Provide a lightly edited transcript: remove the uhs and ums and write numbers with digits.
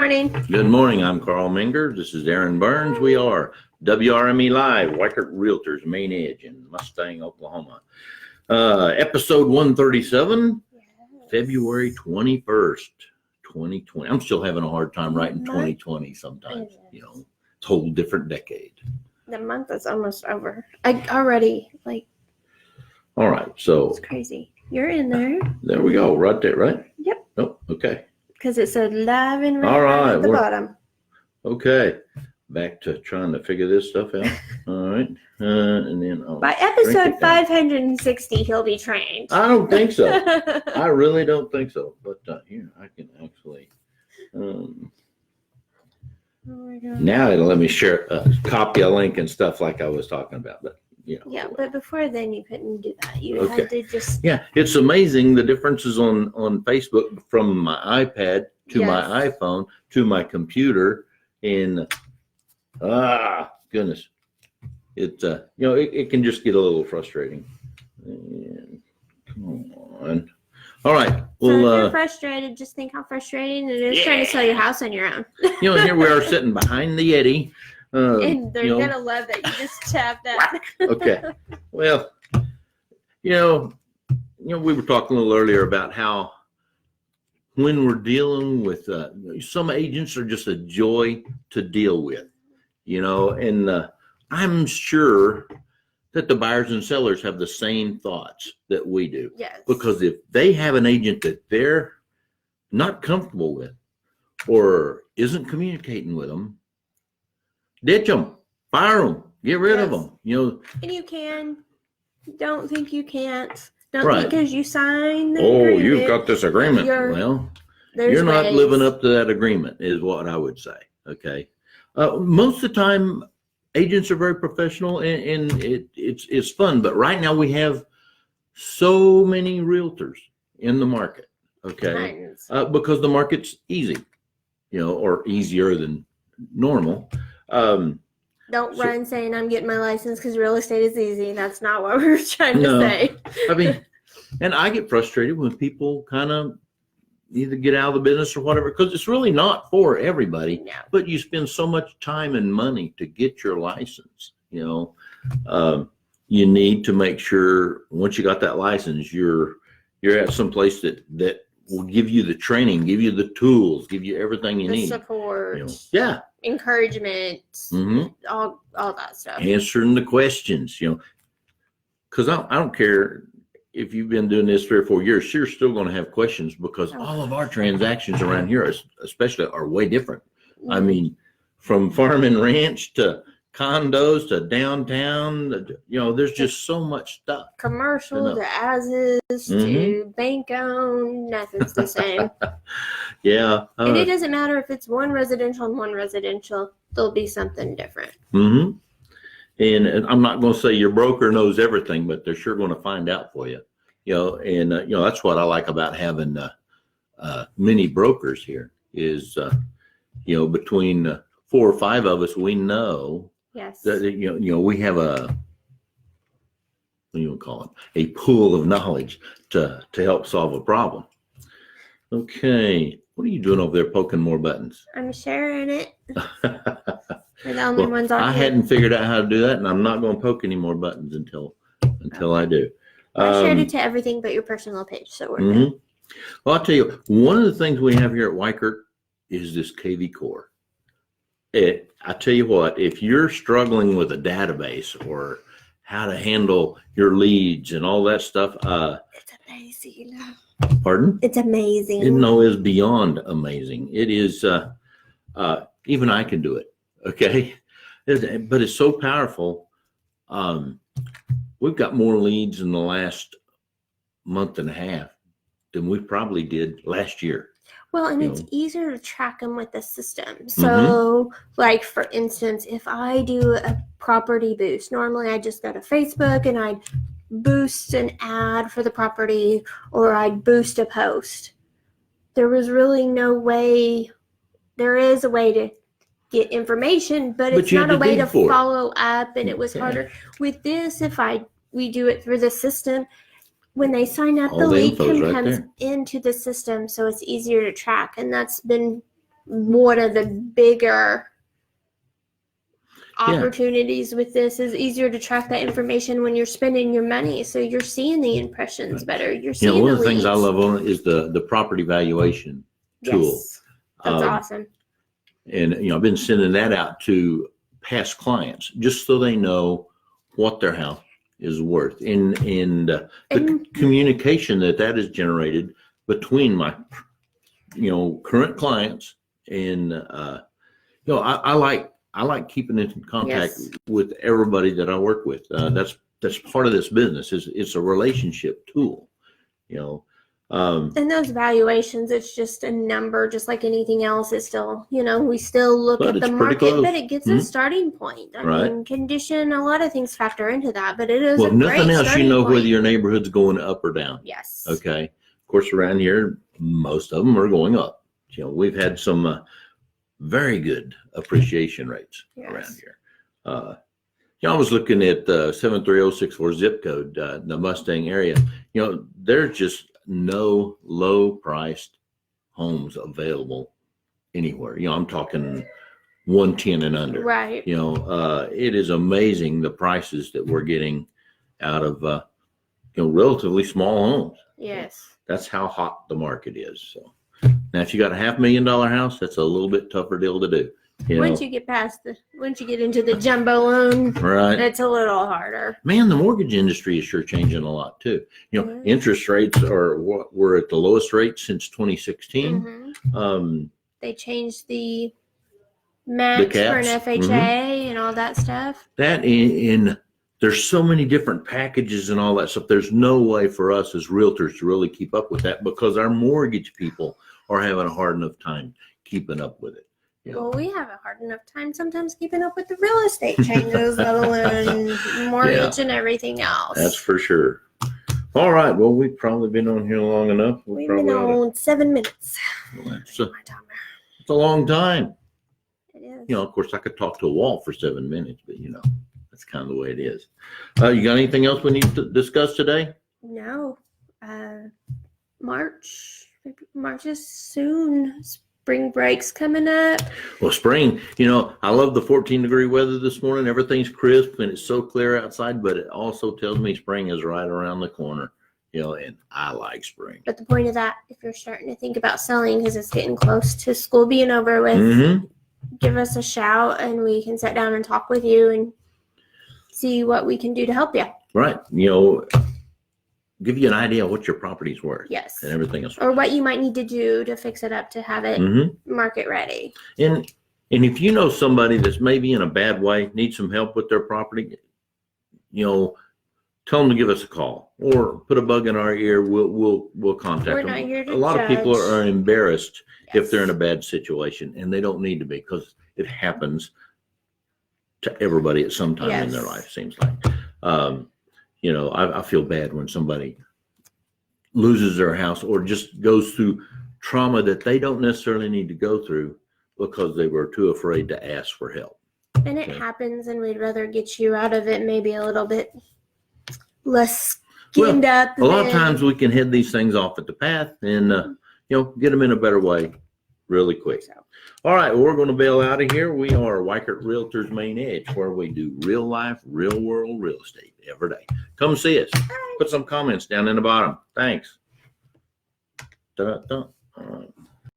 morning. Good morning. I'm Carl Minger. This is Aaron Burns. We are WRME Live, Weikert Realtors, Main Edge in Mustang, Oklahoma. Episode 137, yes. February 21st, 2020. I'm still having a hard time writing 2020 sometimes. Yes. You know, it's a whole different decade. The month is almost over. I already, All right, so. It's crazy. You're in there. There we go. Right there, right? Yep. Oh, okay. Because it said live and all right, at the bottom. Okay. Back to trying to figure this stuff out. All right. And then by episode 560, he'll be trained. I don't think so. I really don't think so. But here, I can actually. Now it'll let me share, copy a link and stuff like I was talking about. But you know. Yeah, but before then you couldn't do that. You had to just. Yeah, it's amazing the differences on Facebook from my iPad to my iPhone to my computer. And goodness, it it can just get a little frustrating. And, come on. All right. Well, so if you're frustrated, just think how frustrating it is trying to sell your house on your own. Here we are sitting behind the Yeti. And they're gonna love that you just tapped that. Okay. Well, we were talking a little earlier about how when we're dealing with some agents are just a joy to deal with, and I'm sure that the buyers and sellers have the same thoughts that we do. Yes. Because if they have an agent that they're not comfortable with or isn't communicating with them, ditch them, fire them, get rid of them. And you can. Don't think you can't. Don't right. Because you signed the agreement. You've got this agreement. You're not living up to that agreement is what I would say. Okay. Most of the time, agents are very professional and it's fun. But right now we have so many realtors in the market. Okay. Because the market's easy, or easier than normal. Don't run saying I'm getting my license because real estate is easy. That's not what we were trying to say. I mean, and I get frustrated when people kind of either get out of the business or whatever, because it's really not for everybody. No. But you spend so much time and money to get your license. You need to make sure once you got that license, you're at some place that will give you the training, give you the tools, give you everything you need. Support. Encouragement. Mm-hmm. All that stuff. Answering the questions, because I don't care if you've been doing this 3 or 4 years, you're still going to have questions because all of our transactions around here, especially, are way different. Mm-hmm. I mean, from farm and ranch to condos to downtown, there's just so much stuff. Commercial to as-is to bank-owned, nothing's the same. Yeah. And it doesn't matter if it's one residential and one residential, there'll be something different. Mm-hmm. And I'm not going to say your broker knows everything, but they're sure going to find out for you. That's what I like about having many brokers here is, between 4 or 5 of us, we know that, we have what do you call it? A pool of knowledge to help solve a problem. Okay. What are you doing over there poking more buttons? I'm sharing it. We're the only ones on I here. hadn't figured out how to do that, and I'm not going to poke any more buttons until I do. I shared it to everything but your personal page, so we're good. Well, I'll tell you, one of the things we have here at Weikert is this KV Core. I tell you what, if you're struggling with a database or how to handle your leads and all that stuff, it's amazing. Pardon? It's amazing. It's beyond amazing. It is. Even I can do it. Okay, but it's so powerful. We've got more leads in the last month and a half than we probably did last year. Well, and it's easier to track them with the system. So, like, for instance, if I do a property boost, normally I just go to Facebook and I'd boost an ad for the property or I'd boost a post. There was really no way. There is a way to get information, but it's not a way to follow up, and it was harder. With this, if we do it through the system, when they sign up, the lead comes into the system, so it's easier to track, and that's been one of the bigger opportunities with this is easier to track that information when you're spending your money. So you're seeing the impressions better. You're seeing one the of the things I leads. love on it is the property valuation tool. Yes, that's awesome. And, I've been sending that out to past clients just so they know what their house is worth. And the communication that is generated between my, current clients and, I like keeping in contact with everybody that I work with. That's part of this business. It's a relationship tool, And those valuations, it's just a number, just like anything else. It's still, we still look at the market, but it gives a starting point. I mean, condition, a lot of things factor into that, but it is well, a great nothing else, starting point. whether your neighborhood's going up or down. Yes. Okay. Of course, around here, most of them are going up. We've had some very good appreciation rates around here. I was looking at 73064 zip code, the Mustang area. There's just no low priced homes available anywhere. I'm talking 110 and under. Right. It is amazing the prices that we're getting out of relatively small homes. Yes. That's how hot the market is. So now, if you got a $500,000 house, that's a little bit tougher deal to do. Once you get into the jumbo loan, right, it's a little harder. Man, the mortgage industry is sure changing a lot too. Interest rates we're at the lowest rate since 2016. They changed the max for an FHA and all that stuff. That in there's so many different packages and all that stuff. There's no way for us as realtors to really keep up with that because our mortgage people are having a hard enough time keeping up with it. Well, we have a hard enough time sometimes keeping up with the real estate changes, let alone mortgage and everything else. That's for sure. All right. Well, we've probably been on here long enough. We've been on 7 minutes. Well, it's a long time. It is. Of course, I could talk to a wall for 7 minutes, but that's kind of the way it is. You got anything else we need to discuss today? No. March is soon. Spring break's coming up. Well, spring, I love the 14-degree weather this morning. Everything's crisp and it's so clear outside, but it also tells me spring is right around the corner, and I like spring. But the point of that, if you're starting to think about selling because it's getting close to school being over with, give us a shout and we can sit down and talk with you and see what we can do to help you. Right. Give you an idea of what your property's worth. Yes. And everything else. Or what you might need to do to fix it up to have it market ready. And if you know somebody that's maybe in a bad way, needs some help with their property, tell them to give us a call or put a bug in our ear. We'll contact We're them. not here to a lot judge. of people are embarrassed if they're in a bad situation, and they don't need to be because it happens to everybody at some time in their life, seems like. I feel bad when somebody loses their house or just goes through trauma that they don't necessarily need to go through because they were too afraid to ask for help. And it happens, and we'd rather get you out of it maybe a little bit less skinned up. A lot of times we can head these things off at the path and, get them in a better way really quick. All right, well, we're going to bail out of here. We are Weichert Realtors Main Edge, where we do real life, real world real estate every day. Come see us. Put some comments down in the bottom. Thanks. All right.